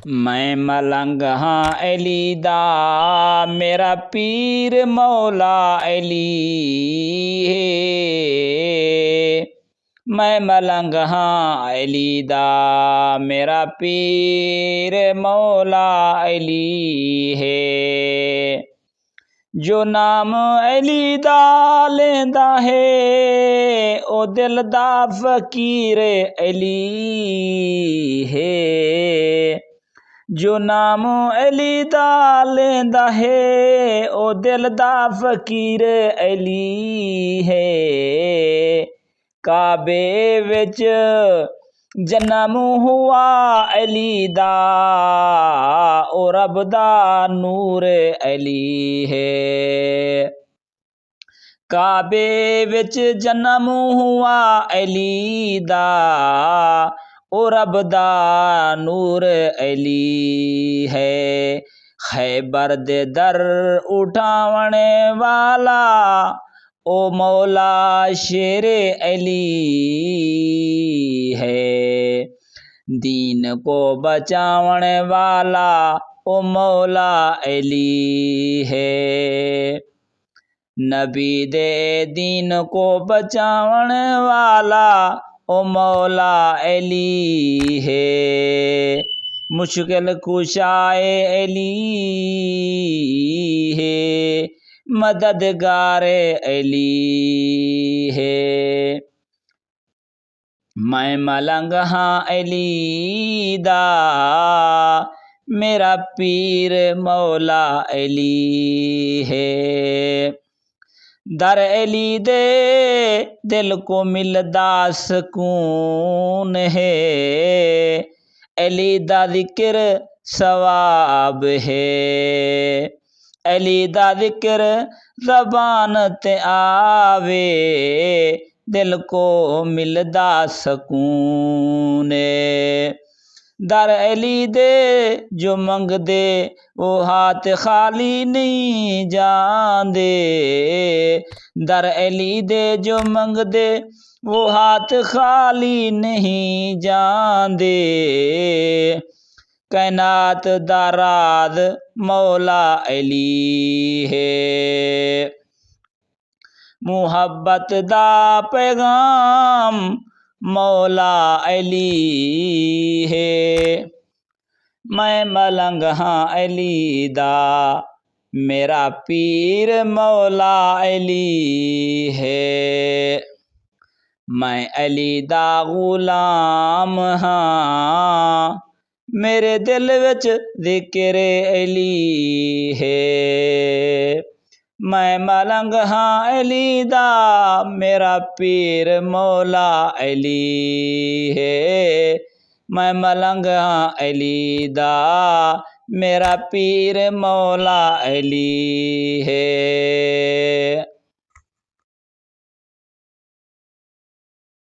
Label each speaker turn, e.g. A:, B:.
A: मैं मलंग हाँ अली दा मेरा पीर मौला अली है। मैं मलंग हाँ अली दा मेरा पीर मौला अली है। जो नाम अली दा लेंदा है ओ दिल दा फकीर अली है। जो नाम अली दा लेंदा है ओ दिल दा फकीर अली है। काबे विच जन्म हुआ अली दा ओ रब दा नूर अली है। काबे विच जन्म हुआ अली दा ओ रब दा नूर अली है। खैबर दे दर उठावण वाला ओ मौला शेर अली है। दीन को बचावण वाला ओ मौला अली है। नबी दे दीन को बचावण वाला ओ मौला अली है। मुश्किल कुशाए अली है। मददगार अली है। मैं मलंग हाँ अली दा मेरा पीर मौला अली है। दर अली दे दिल को मिलदा सुकून है। अली दा जिक्र सवाब है। अली दा जिक्र ज़बान ते आवे दिल को मिलदा सकून। दर अली दे जो मंगदे वो हाथ खाली नहीं जांदे। दर अली दे जो मंगदे वो हाथ खाली नहीं जांदे। कैनात दा राज मौला अली है। मुहब्बत दा पैगाम मौला अली है। मैं मलंग हाँ अली दा मेरा पीर मौला अली है। मैं अली दा गुलाम हाँ मेरे दिल विच जिक्र अली है। मैं मलंग हाँ अली दा मेरा पीर मौला अली है। मैं मलंग हाँ अली दा मेरा पीर मौला अली है।